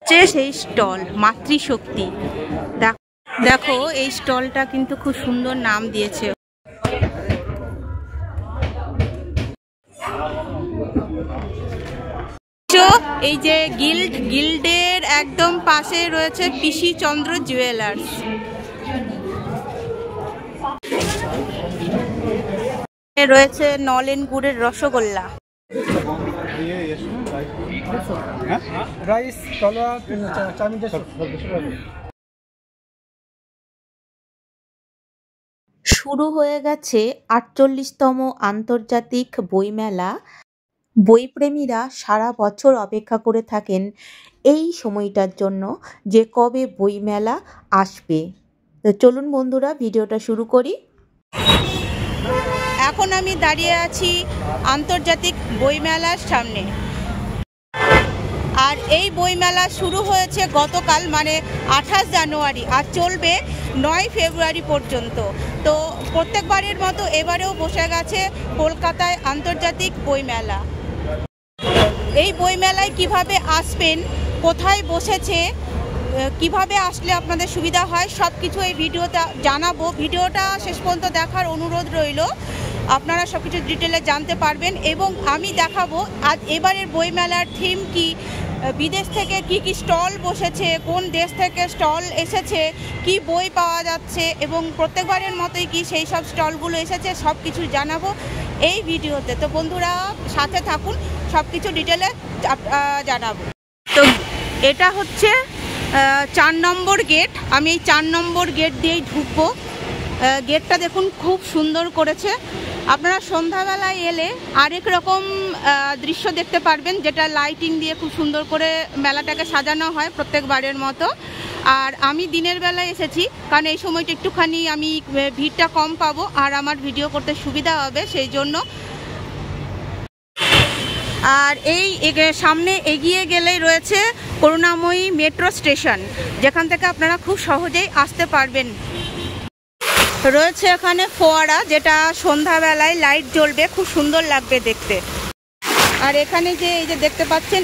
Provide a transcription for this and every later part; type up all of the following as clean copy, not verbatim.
সেই স্টল মাতৃশক্তি। দেখো এই স্টলটা কিন্তু খুব সুন্দর নাম দিয়েছে। এই যে গিল্ডের একদম পাশে রয়েছে পিসি চন্দ্র জুয়েলার্স। রয়েছে নলেন গুড়ের রসগোল্লা। শুরু হয়ে গেছে ৪৮তম আন্তর্জাতিক বইমেলা। বইপ্রেমীরা সারা বছর অপেক্ষা করে থাকেন এই সময়টার জন্য যে কবে বইমেলা আসবে। তো চলুন বন্ধুরা ভিডিওটা শুরু করি। এখন আমি দাঁড়িয়ে আছি আন্তর্জাতিক বইমেলার সামনে। আর এই বইমেলা শুরু হয়েছে গতকাল মানে ২৮ জানুয়ারি আর চলবে ৯ ফেব্রুয়ারি পর্যন্ত। তো প্রত্যেকবারের মতো এবারেও বসে গেছে কলকাতায় আন্তর্জাতিক বইমেলা। এই বইমেলায় কিভাবে আসবেন, কোথায় বসেছে, কিভাবে আসলে আপনাদের সুবিধা হয় সব কিছু এই ভিডিওতে জানাবো। ভিডিওটা শেষ পর্যন্ত দেখার অনুরোধ রইল, আপনারা সব কিছু ডিটেলে জানতে পারবেন। এবং আমি দেখাবো আজ এবারের বইমেলার থিম কি, বিদেশ থেকে কি কি স্টল বসেছে, কোন দেশ থেকে স্টল এসেছে, কি বই পাওয়া যাচ্ছে এবং প্রত্যেকবারের মতোই কি সেই সব স্টলগুলো এসেছে সব কিছু জানাবো এই ভিডিওতে। তো বন্ধুরা সাথে থাকুন, সব কিছু ডিটেলে জানাবো। তো এটা হচ্ছে ৪ নম্বর গেট। আমি এই ৪ নম্বর গেট দিয়েই ঢুকবো। গেটটা দেখুন খুব সুন্দর করেছে। আপনারা সন্ধ্যাবেলায় এলে আরেক রকম দৃশ্য দেখতে পারবেন, যেটা লাইটিং দিয়ে খুব সুন্দর করে মেলাটাকে সাজানো হয় প্রত্যেকবারের মতো। আর আমি দিনের বেলায় এসেছি কারণ এই সময়টা একটুখানি আমি ভিড়টা কম পাবো আর আমার ভিডিও করতে সুবিধা হবে সেই জন্য। আর এই সামনে এগিয়ে গেলেই রয়েছে করুণাময়ী মেট্রো স্টেশন, যেখান থেকে আপনারা খুব সহজেই আসতে পারবেন। রয়েছে এখানে ফোয়ারা, যেটা সন্ধ্যাবেলায় লাইট জ্বলবে, খুব সুন্দর লাগবে দেখতে। আর এখানে যে এই যে দেখতে পাচ্ছেন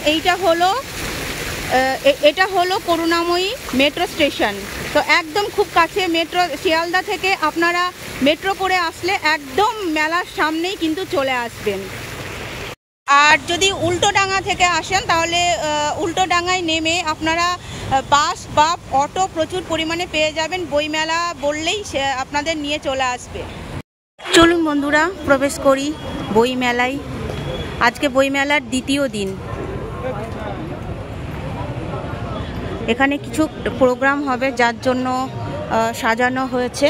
এটা হলো করুণাময়ী মেট্রো স্টেশন। তো একদম খুব কাছে মেট্রো, শিয়ালদা থেকে আপনারা মেট্রো করে আসলে একদম মেলার সামনেই কিন্তু চলে আসবেন। আর যদি উল্টোডাঙ্গা থেকে আসেন তাহলে উল্টোডাঙ্গায় নেমে আপনারা বাস বা অটো প্রচুর পরিমাণে পেয়ে যাবেন। বইমেলা বললেই আপনাদের নিয়ে চলে আসবে। চলুন বন্ধুরা প্রবেশ করি বইমেলায়। আজকে বইমেলার দ্বিতীয় দিন। এখানে কিছু প্রোগ্রাম হবে যার জন্য সাজানো হয়েছে।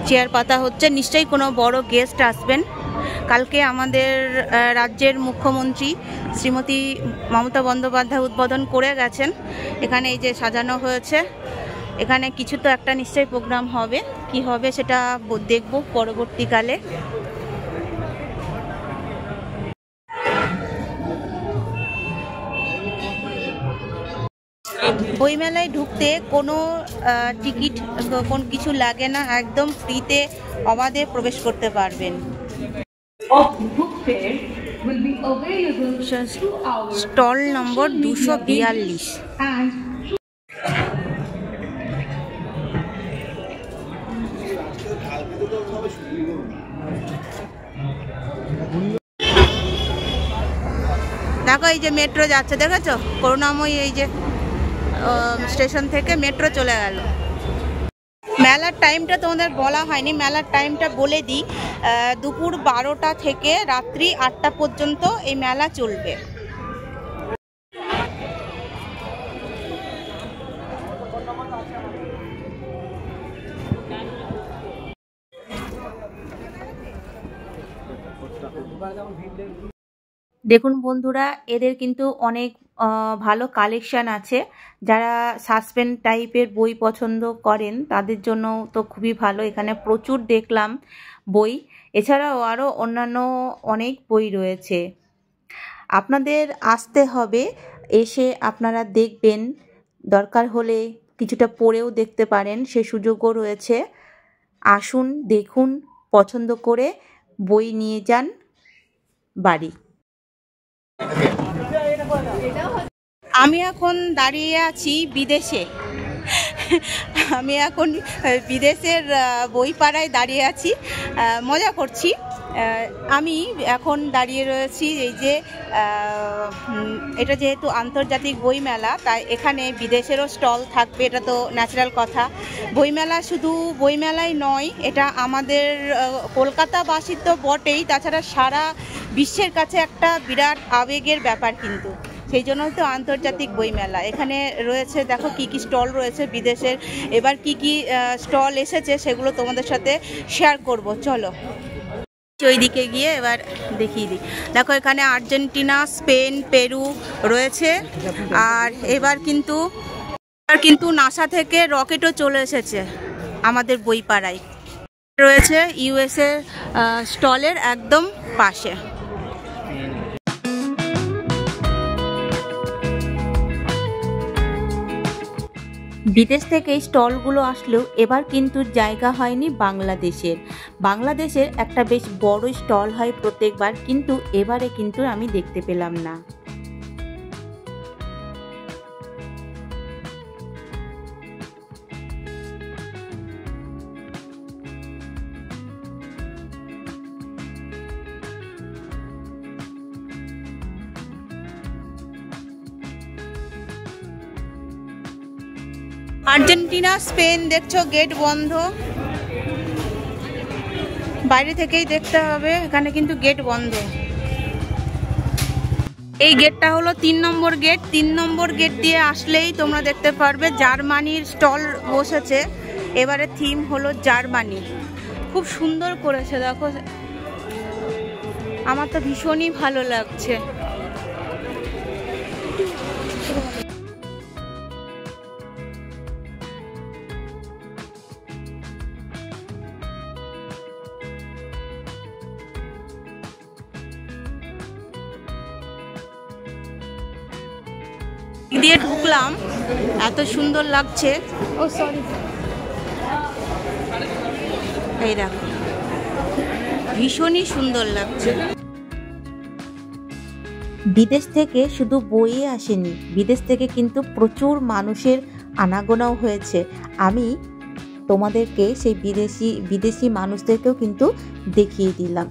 চেয়ার পাতা হচ্ছে, নিশ্চয়ই কোনো বড় গেস্ট আসবেন। কালকে আমাদের রাজ্যের মুখ্যমন্ত্রী শ্রীমতী মমতা বন্দ্যোপাধ্যায় উদ্বোধন করে গেছেন। এখানে এই যে সাজানো হয়েছে, এখানে কিছু তো একটা নিশ্চয়ই প্রোগ্রাম হবে, কি হবে সেটা দেখব পরবর্তীকালে। বইমেলায় ঢুকতে কোনো টিকিট কোনো কিছু লাগে না, একদম ফ্রিতে অবাধে প্রবেশ করতে পারবেন। Stall number ২৪২। দেখো এই যে মেট্রো যাচ্ছে, দেখেছো করুণাময়ী এই যে স্টেশন থেকে মেট্রো চলে গেল। মেলার টাইমটা তোমাদের বলা হয়নি, মেলার টাইমটা বলে দিই। দুপুর ১২টা থেকে রাত্রি ৮টা পর্যন্ত এই মেলা চলবে। দেখুন বন্ধুরা এদের কিন্তু অনেক ভালো কালেকশান আছে। যারা সাসপেন্স টাইপের বই পছন্দ করেন তাদের জন্য তো খুবই ভালো। এখানে প্রচুর দেখলাম বই, এছাড়াও আরও অন্যান্য অনেক বই রয়েছে। আপনাদের আসতে হবে, এসে আপনারা দেখবেন, দরকার হলে কিছুটা পড়েও দেখতে পারেন, সে সুযোগও রয়েছে। আসুন, দেখুন, পছন্দ করে বই নিয়ে যান বাড়ি। আমি এখন দাঁড়িয়ে আছি বিদেশে। আমি এখন বিদেশের বইপাড়ায় দাঁড়িয়ে আছি, মজা করছি। আমি এখন দাঁড়িয়ে রয়েছি এই যে এটা যেহেতু আন্তর্জাতিক বইমেলা, তাই এখানে বিদেশেরও স্টল থাকবে, এটা তো ন্যাচারাল কথা। বইমেলা শুধু বইমেলাই নয়, এটা আমাদের কলকাতাবাসীর তো বটেই, তাছাড়া সারা বিশ্বের কাছে একটা বিরাট আবেগের ব্যাপার কিন্তু। সেই জন্যই তো আন্তর্জাতিক বইমেলা। এখানে রয়েছে, দেখো কি কি স্টল রয়েছে বিদেশের। এবার কি কি স্টল এসেছে সেগুলো তোমাদের সাথে শেয়ার করব। চলো ওইদিকে গিয়ে এবার দেখিয়ে দিই। দেখো এখানে আর্জেন্টিনা, স্পেন, পেরু রয়েছে। আর এবার কিন্তু নাসা থেকে রকেটও চলে এসেছে আমাদের বইপাড়ায়। রয়েছে ইউএসএ স্টলের একদম পাশে। বিদেশ থেকে স্টলগুলো আসলেও এবার কিন্তু জায়গা হয়নি বাংলাদেশের একটা বেশ বড় স্টল হয় প্রত্যেকবার, কিন্তু এবারে কিন্তু আমি দেখতে পেলাম না। আর্জেন্টিনা, স্পেন দেখছো গেট বন্ধ, বাইরে থেকেই দেখতে হবে, এখানে কিন্তু গেট বন্ধ। এই গেটটা হলো 3 নম্বর গেট। 3 নম্বর গেট দিয়ে আসলেই তোমরা দেখতে পারবে জার্মানির স্টল বসেছে। এবারে থিম হলো জার্মানি। খুব সুন্দর করেছে, দেখো, আমার তো ভীষণই ভালো লাগছে। দিয়ে ঢুকলাম, এত সুন্দর লাগছে। ও সরি, এই দেখো, ভীষণই সুন্দর লাগছে। বিদেশ থেকে শুধু বই আসেনি, বিদেশ থেকে কিন্তু প্রচুর মানুষের আনাগোনাও হয়েছে। আমি তোমাদেরকে সেই বিদেশি মানুষদেরকেও কিন্তু দেখিয়ে দিলাম।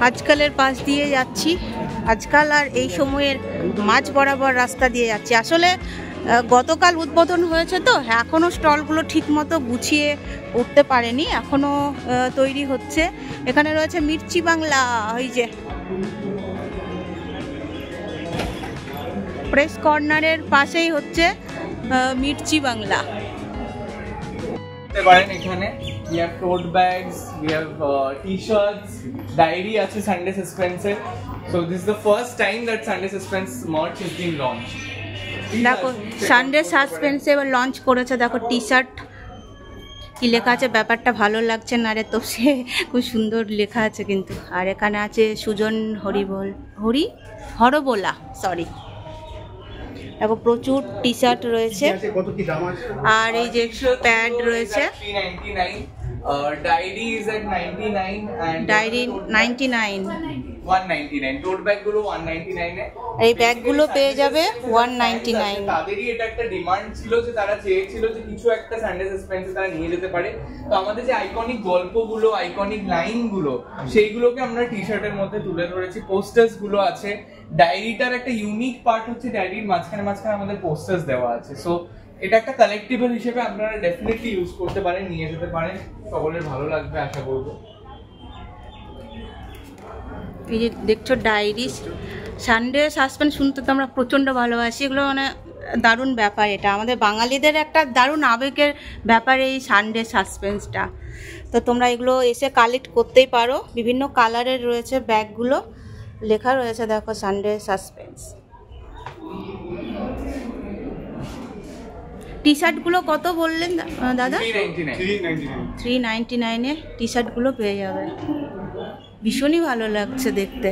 আজকালের পাশ দিয়ে যাচ্ছি, আজকাল আর এই সময়ের মাঝ বরাবর রাস্তা দিয়ে যাচ্ছি। আসলে গতকাল উদ্বোধন হয়েছে তো, এখনও স্টলগুলো ঠিকমতো গুছিয়ে উঠতে পারেনি, এখনও তৈরি হচ্ছে। এখানে রয়েছে মির্চি বাংলা, ওই যে প্রেস কর্নারের পাশেই হচ্ছে মির্চি বাংলা। এখানে we have tote bags, we have t-shirts, diary আছে Sunday Suspense এর। So this is the first time that Sunday Suspense merch is being launched. দেখো সানডে সাসপেন্স এবার লঞ্চ করেছে, দেখো টি শার্ট কি লেখা আছে, ব্যাপারটা ভালো লাগছে না রে, তো সে খুব সুন্দর লেখা আছে কিন্তু। আর এখানে আছে সুজন হরবোলা, সরি। দেখো প্রচুর টি শার্ট রয়েছে, আর এই যে প্যাড রয়েছে, $399, diary is at $99 and diary $99। 199 tote bag গুলো 199 এ, এই ব্যাগগুলো পেয়ে যাবে 199। তাদেরই এটা একটা ডিমান্ড ছিল যে তারা চেয়েছিল যে কিছু একটা সানডে সাসপেন্সে তারা নিয়ে যেতে পারে। তো আমাদের যে আইকনিক গল্পগুলো, আইকনিক লাইনগুলো, সেইগুলোকে আমরা টি শার্টের মধ্যে তুলে ধরেছি। পোস্টার্স গুলো আছে, ডায়েরিটার একটা ইউনিক পার্ট হচ্ছে ডায়েরির মাঝখানে মাঝখানে আমাদের পোস্টার্স দেওয়া আছে। সো এটা একটা কালেক্টিবল হিসেবে আপনারা ডেফিনেটলি ইউজ করতে পারেন, নিয়ে যেতে পারেন, সকলের ভালো লাগবে আশা করবো। এই যে দেখছো ডায়েরি, সানডে সাসপেন্স শুনতে তো আমরা প্রচণ্ড ভালোবাসি, এগুলো মানে দারুণ ব্যাপার, এটা আমাদের বাঙালিদের একটা দারুণ আবেগের ব্যাপার এই সানডে সাসপেন্সটা। তো তোমরা এগুলো এসে কালেক্ট করতেই পারো, বিভিন্ন কালারের রয়েছে ব্যাগগুলো, লেখা রয়েছে দেখো সানডে সাসপেন্স। টি শার্টগুলো কত বললেন দাদা? 399 টি শার্টগুলো পেয়ে যাবে, ভীষণই ভালো লাগছে দেখতে।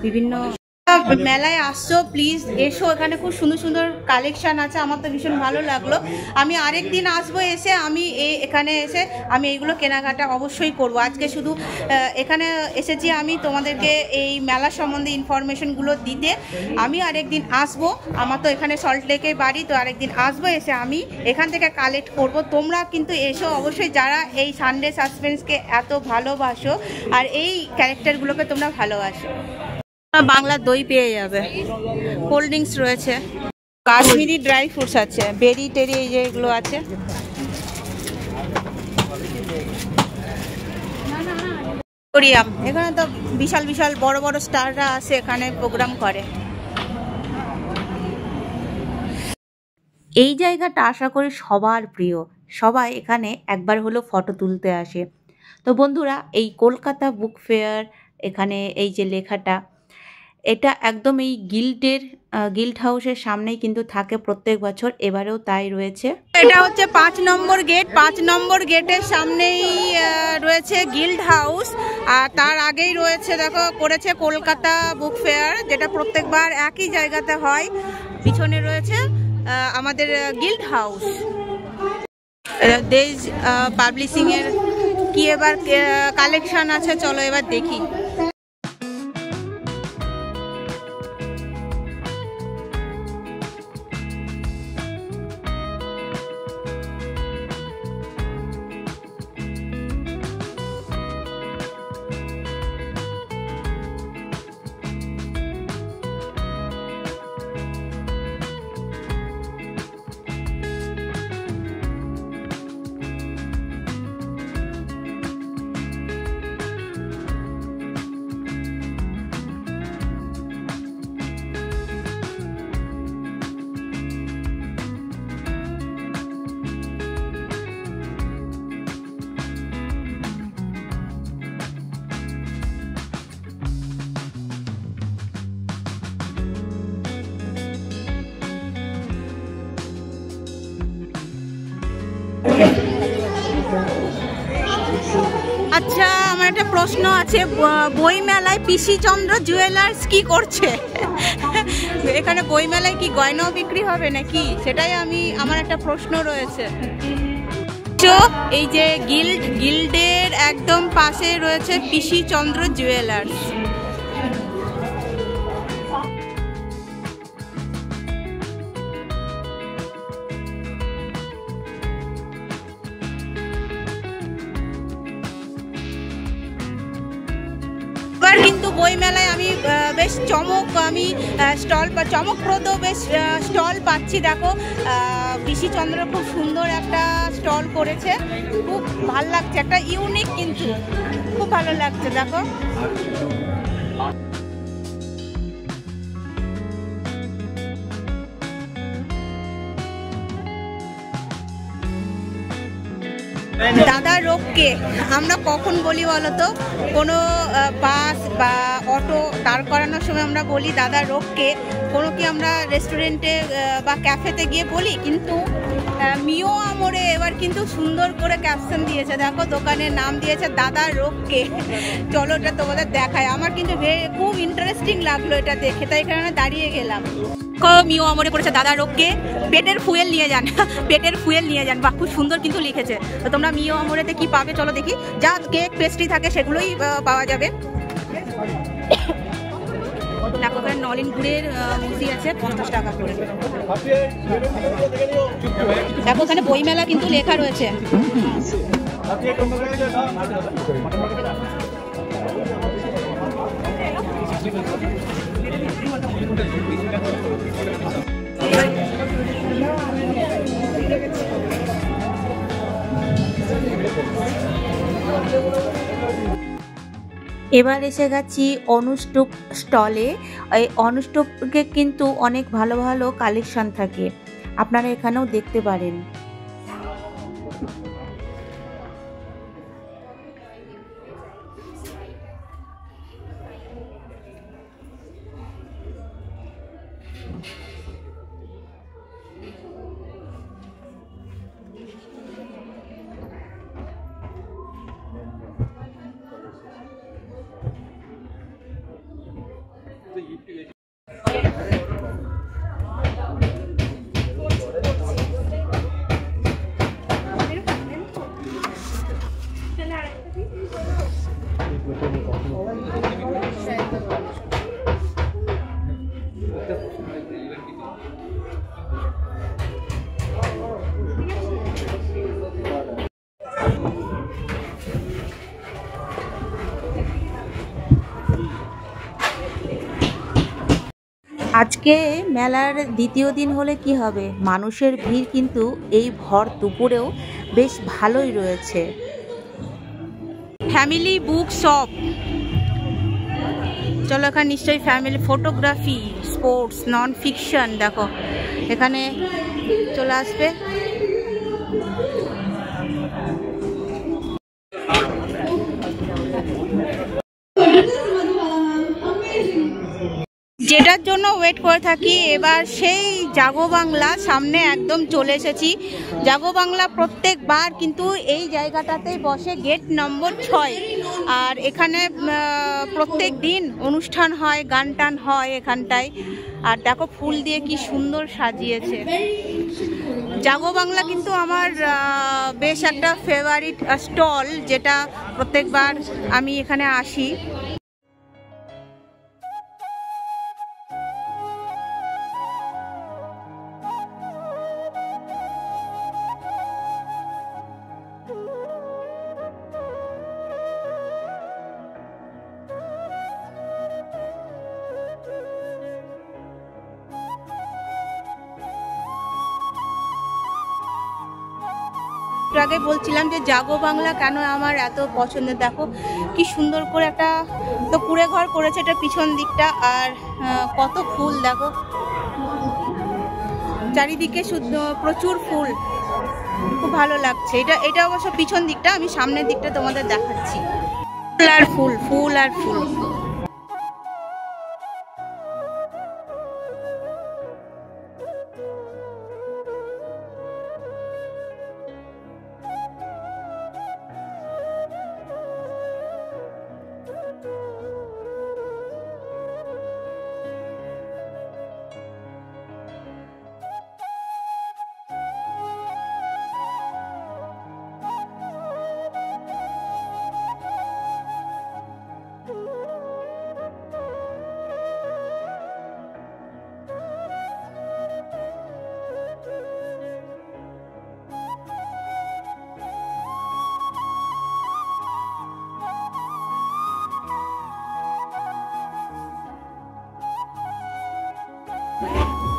বিভিন্ন মেলায় আসছো, প্লিজ এসো, এখানে খুব সুন্দর সুন্দর কালেকশন আছে, আমার তো ভীষণ ভালো লাগলো। আমি আরেকদিন আসবো, এসে আমি এখানে এসে আমি এইগুলো কেনাকাটা অবশ্যই করব। আজকে শুধু এখানে এসেছি আমি তোমাদেরকে এই মেলা সম্বন্ধে ইনফরমেশনগুলো দিতে। আমি আরেকদিন আসবো, আমার তো এখানে সল্টলেকে বাড়ি, তো আরেকদিন আসবো, এসে আমি এখান থেকে কালেক্ট করব। তোমরা কিন্তু এসো অবশ্যই, যারা এই সানডে সাসপেন্সকে এত ভালোবাসো আর এই ক্যারেক্টারগুলোকে তোমরা ভালোবাসো। বাংলা দই পেয়ে যাবে, কোল্ড ড্রিঙ্কস রয়েছে, কাশ্মীরি ড্রাই ফ্রুটস আছে, বেরি টেরি এই যে এগুলো আছে। অডিটোরিয়াম, এখানে তো বিশাল বিশাল বড় বড় স্টাররা আসে, এখানে প্রোগ্রাম করে। এই জায়গাটা আশা করি সবার প্রিয়, সবাই এখানে একবার হলো ফটো তুলতে আসে। তো বন্ধুরা, এই কলকাতা বুক ফেয়ার, এখানে এই যে লেখাটা, এটা একদম এই গিল্ড হাউসের সামনেই কিন্তু থাকে প্রত্যেক বছর, এবারেও তাই রয়েছে। এটা হচ্ছে 5 নম্বর গেট, 5 নম্বর গেটের সামনেই রয়েছে গিল্ড হাউস, আর তার আগেই রয়েছে দেখো করেছে কলকাতা বুক ফেয়ার, যেটা প্রত্যেকবার একই জায়গাতে হয়। পিছনে রয়েছে আমাদের গিল্ড হাউস। দেশ পাবলিশিং এর কি এবার কালেকশন আছে, চলো এবার দেখি। আচ্ছা, আমার একটা প্রশ্ন আছে, বইমেলায় পিসিচন্দ্র জুয়েলার্স কি করছে? এখানে বইমেলায় কি গয়নাও বিক্রি হবে নাকি, সেটাই আমার একটা প্রশ্ন রয়েছে। এই যে গিল্ডের একদম পাশে রয়েছে পিসিচন্দ্র জুয়েলার্স। কিন্তু বইমেলায় আমি বেশ চমকপ্রদ বেশ স্টল পাচ্ছি। দেখো পিসিচন্দ্র খুব সুন্দর একটা স্টল করেছে, খুব ভালো লাগছে, একটা ইউনিক, কিন্তু খুব ভালো লাগছে। দেখো দাদা রোগকে আমরা কখন বলি বলো তো? কোনো বাস বা অটো দাঁড় করানোর সময় আমরা বলি দাদা রোগকে, কোনো কি আমরা রেস্টুরেন্টে বা ক্যাফেতে গিয়ে বলি, কিন্তু মিও আমরে এবার কিন্তু সুন্দর করে ক্যাপশন দিয়েছে, দেখো দোকানের নাম দিয়েছে দাদা রোগকে। চলো এটা তোমাদের দেখায়, আমার কিন্তু খুব ইন্টারেস্টিং লাগলো এটা দেখে, তাই এখানে দাঁড়িয়ে গেলাম। মিও আমরে করেছে দাদা রোগকে, পেটের ফুয়েল নিয়ে যান, পেটের ফুয়েল নিয়ে যান। বাহ, খুব সুন্দর কিন্তু লিখেছে। তো তোমরা মিও আমরেতে কি পাবে চলো দেখি, যা কেক পেস্ট্রি থাকে সেগুলোই পাওয়া যাবে। দেখো এখানে নলেন গুড়ের মুসি আছে 50 টাকা করে। দেখো এখানে বইমেলা কিন্তু লেখা রয়েছে। এবার এসে গেছি অনুষ্টুপ স্টলে। এই অনুষ্টুপকে কিন্তু অনেক ভালো ভালো কালেকশন থাকে, আপনারা এখানেও দেখতে পারেন। আজকে মেলার দ্বিতীয় দিন হলে কি হবে, মানুষের ভিড় কিন্তু এই ভর দুপুরেও বেশ ভালোই রয়েছে। ফ্যামিলি বুক শপ, চলো এখানে নিশ্চয়ই family photography, sports, non fiction, দেখো এখানে চলে আসবে। যেটার জন্য ওয়েট করে থাকি, এবার সেই জাগো বাংলা সামনে একদম চলে এসেছি। জাগো বাংলা প্রত্যেকবার কিন্তু এই জায়গাটাতেই বসে, গেট নম্বর 6, আর এখানে প্রত্যেক দিন অনুষ্ঠান হয়, গান টান হয় এখানটায়। আর দেখো ফুল দিয়ে কি সুন্দর সাজিয়েছে। জাগো বাংলা কিন্তু আমার বেশ একটা ফেভারিট স্টল, যেটা প্রত্যেকবার আমি এখানে আসি। আগে বলছিলাম যে জাগো বাংলা কেন আমার এত পছন্দের, দেখো কি সুন্দর করে একটা তো কুড়ে ঘর করেছে এটা পিছন দিকটা, আর কত ফুল দেখো চারিদিকে, শুদ্ধ প্রচুর ফুল, খুব ভালো লাগছে। এটা অবশ্য পিছন দিকটা, আমি সামনের দিকটা তোমাদের দেখাচ্ছি। ফুল আর ফুল, ফুল আর ফুল।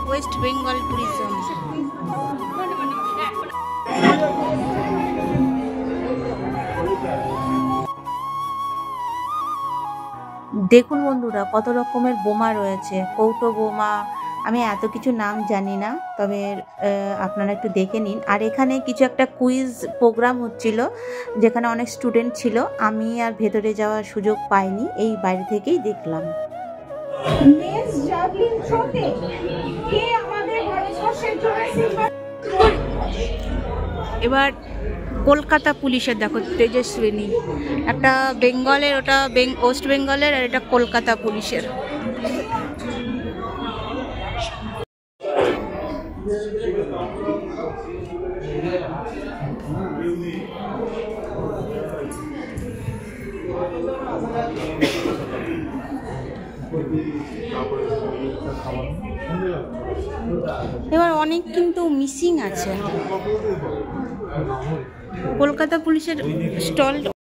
ওয়েস্ট বেঙ্গল ট্যুরিজম। দেখুন বন্ধুরা, কত রকমের বোমা রয়েছে, কৌটো বোমা, আমি এত কিছু নাম জানি না, তবে আপনারা একটু দেখে নিন। আর এখানে কিছু একটা কুইজ প্রোগ্রাম হচ্ছিল, যেখানে অনেক স্টুডেন্ট ছিল। আমি আর ভেতরে যাওয়ার সুযোগ পাইনি, এই বাইরে থেকেই দেখলাম। এবার কলকাতা পুলিশের দেখো তেজস্বিনী, একটা বেঙ্গলের, ওটা ওয়েস্ট বেঙ্গলের, আর এটা কলকাতা পুলিশের। এবার অনেক কিন্তু মিসিং আছে। কলকাতা পুলিশের স্টল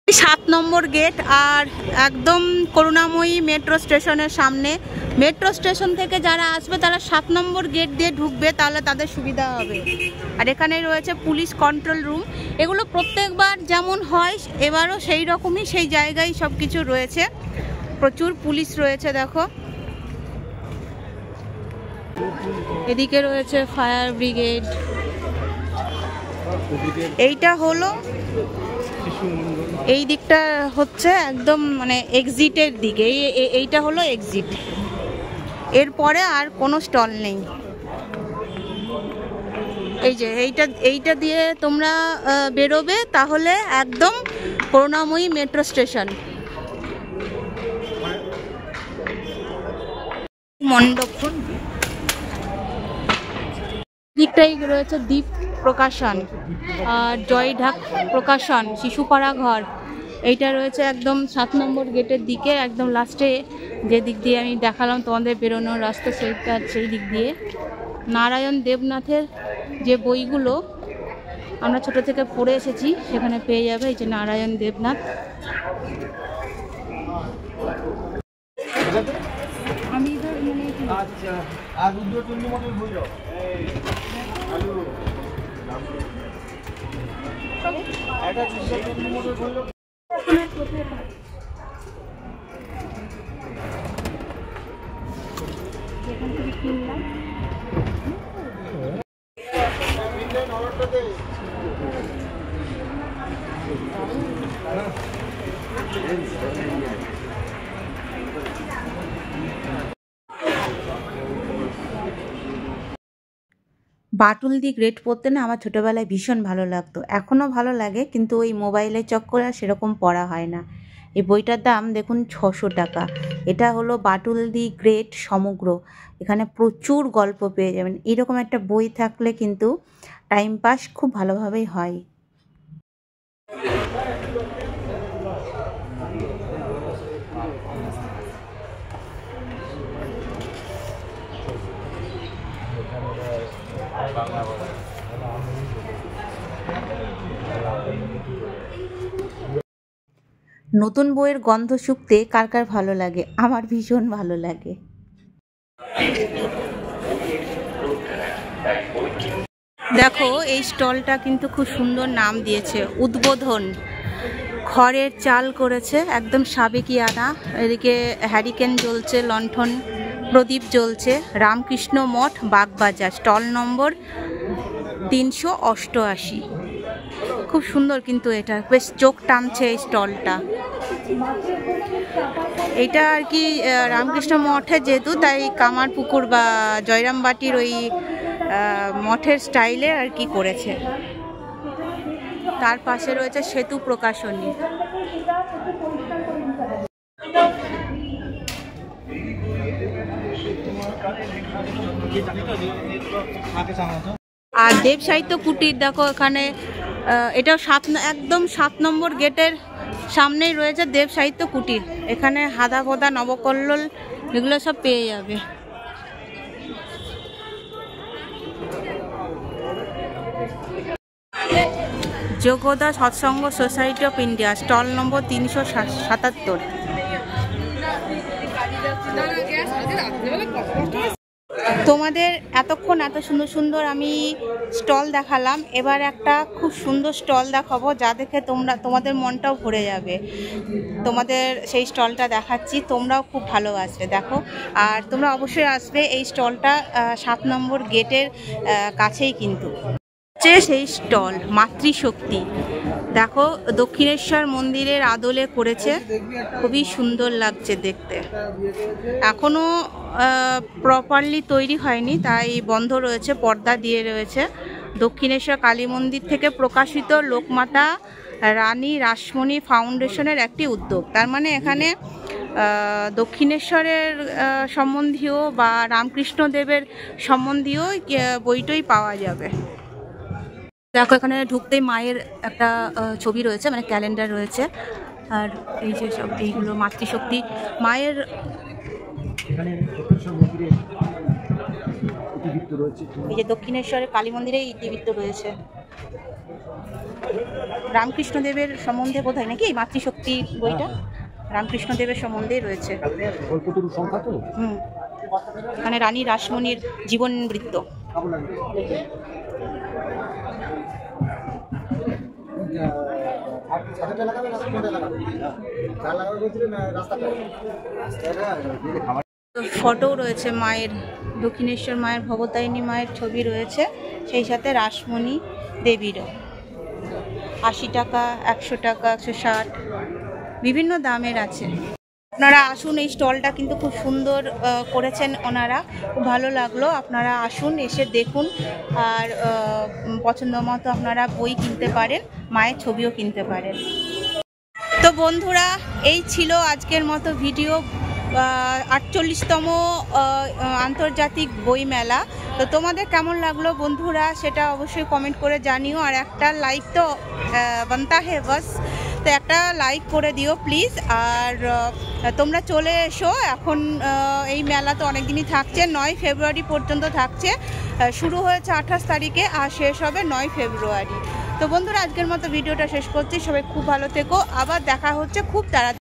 7 নম্বর গেট, আর একদম করুণাময়ী মেট্রো স্টেশনের সামনে। মেট্রো স্টেশন থেকে যারা আসবে তারা 7 নম্বর গেট দিয়ে ঢুকবে, তাহলে তাদের সুবিধা হবে। আর এখানে রয়েছে পুলিশ কন্ট্রোল রুম। এগুলো প্রত্যেকবার যেমন হয় এবারও সেই রকমই, সেই জায়গায় সব কিছু রয়েছে। প্রচুর পুলিশ রয়েছে দেখো। এদিকে রয়েছে ফায়ার ব্রিগেড। এইটা হলো, এই দিকটা হচ্ছে একদম মানে এক্সিটের দিকে, এইটা হলো এক্সিট। এরপরে আর কোনো স্টল নেই। এই যে এইটা দিয়ে তোমরা বেরোবে, তাহলে একদম করুণাময়ী মেট্রো স্টেশন। মণ্ডপ দিকটাই রয়েছে দীপ প্রকাশন, আর জয় ঢাক প্রকাশন, শিশুপাড়া ঘর। এইটা রয়েছে একদম 7 নম্বর গেটের দিকে, একদম লাস্টে, যে দিক দিয়ে আমি দেখালাম তোমাদের বেরোনোর রাস্তা, সেই দিক দিয়ে। নারায়ণ দেবনাথের যে বইগুলো আমরা ছোট থেকে পড়ে এসেছি সেখানে পেয়ে যাবে। এই যে নারায়ণ দেবনাথ। আমি আচ্ছা আর উদ্যোগ চন্ডী মঠের বই দাও। এটা চন্ডী মঠের বই দাও। এখান থেকে কিনলাম। বাটুল দি গ্রেট পড়তে না আমার ছোটোবেলায় ভীষণ ভালো লাগতো, এখনও ভালো লাগে, কিন্তু ওই মোবাইলের চক্করে আর সেরকম পড়া হয় না। এই বইটার দাম দেখুন 600 টাকা। এটা হলো বাটুল দি গ্রেট সমগ্র। এখানে প্রচুর গল্প পেয়ে যাবেন। এরকম একটা বই থাকলে কিন্তু টাইম পাস খুব ভালোভাবেই হয়। নতুন বইয়ের গন্ধ শুঁকতে কার কার ভালো লাগে? আমার ভীষণ ভালো লাগে। দেখো এই স্টলটা কিন্তু খুব সুন্দর নাম দিয়েছে, উদ্বোধন। খড়ের চাল করেছে, একদম সাবেকিয়ানা। এদিকে হ্যারিকেন জ্বলছে, লণ্ঠন প্রদীপ জ্বলছে। রামকৃষ্ণ মঠ, বাগবাজার, স্টল নম্বর 388। খুব সুন্দর, কিন্তু এটা বেশ চোখ টানছে এই স্টলটা। এটা আর কি রামকৃষ্ণ মঠে যেহেতু, তাই কামারপুকুর বা জয়রামবাটির ওই মঠের স্টাইলে আর কি করেছে। তার পাশে রয়েছে সেতু প্রকাশনী। আর দেব সাহিত্য কুটির দেখো এখানে, এটাও একদম 7 নম্বর গেটের সামনেই রয়েছে দেব সাহিত্য কুটির। এখানে হাদা ভদা, নবকল্লোল এগুলো সব পেয়ে যাবে। Yogoda Satsanga society of India, stall number 377। তোমাদের এতক্ষণ এত সুন্দর সুন্দর আমি স্টল দেখালাম, এবার একটা খুব সুন্দর স্টল দেখাবো যা দেখে তোমাদের মনটাও ভরে যাবে। তোমাদের সেই স্টলটা দেখাচ্ছি, তোমরাও খুব ভালোবাসবে। দেখো, আর তোমরা অবশ্যই আসবে। এই স্টলটা 7 নম্বর গেটের কাছেই কিন্তু সেই স্টল মাতৃশক্তি। দেখো, দক্ষিণেশ্বর মন্দিরের আদলে করেছে, খুবই সুন্দর লাগছে দেখতে। এখনো প্রপারলি তৈরি হয়নি, তাই বন্ধ রয়েছে, পর্দা দিয়ে রয়েছে। দক্ষিণেশ্বর কালী মন্দির থেকে প্রকাশিত লোকমাতা রানী রাসমণি ফাউন্ডেশনের একটি উদ্যোগ। তার মানে এখানে দক্ষিণেশ্বরের সম্বন্ধীয় বা রামকৃষ্ণদেবের সম্বন্ধীয় বইটই পাওয়া যাবে। দেখো, এখানে ঢুকতেই মায়ের একটা ছবি রয়েছে, মানে ক্যালেন্ডার রয়েছে। আর এই যে সব এইগুলো মাতৃশক্তি মায়ের এই যে দক্ষিণেশ্বরের কালী মন্দিরে ইতিবৃত্ত রয়েছে। রামকৃষ্ণদেবের সম্বন্ধে বোধ হয় নাকি এই মাতৃশক্তি বইটা, রামকৃষ্ণদেবের সম্বন্ধেই রয়েছে। এখানে রানী রাসমণির জীবন বৃত্ত। ফটো রয়েছে মায়ের, দক্ষিণেশ্বর মায়ের, ভবতারিণী মায়ের ছবি রয়েছে, সেই সাথে রাসমণি দেবীরও। 80 টাকা, 100 টাকা, 160, বিভিন্ন দামের আছে। আপনারা আসুন, এই স্টলটা কিন্তু খুব সুন্দর করেছেন ওনারা, খুব ভালো লাগলো। আপনারা আসুন, এসে দেখুন, আর পছন্দ মতো আপনারা বই কিনতে পারেন, মায়ের ছবিও কিনতে পারেন। তো বন্ধুরা, এই ছিল আজকের মতো ভিডিও, 48তম আন্তর্জাতিক বই মেলা। তো তোমাদের কেমন লাগলো বন্ধুরা সেটা অবশ্যই কমেন্ট করে জানিও। আর একটা লাইক তো বানতা হে বাস, তো একটা লাইক করে দিও প্লিজ। আর তোমরা চলে এসো, এখন এই মেলা তো অনেক দিনই থাকছে, 9 ফেব্রুয়ারি পর্যন্ত থাকছে। শুরু হয়েছে 28 তারিখে আর শেষ হবে 9 ফেব্রুয়ারি। তো বন্ধুরা, আজকের মতো ভিডিওটা শেষ করছি। সবাই খুব ভালো থেকো, আবার দেখা হচ্ছে খুব তাড়াতাড়ি।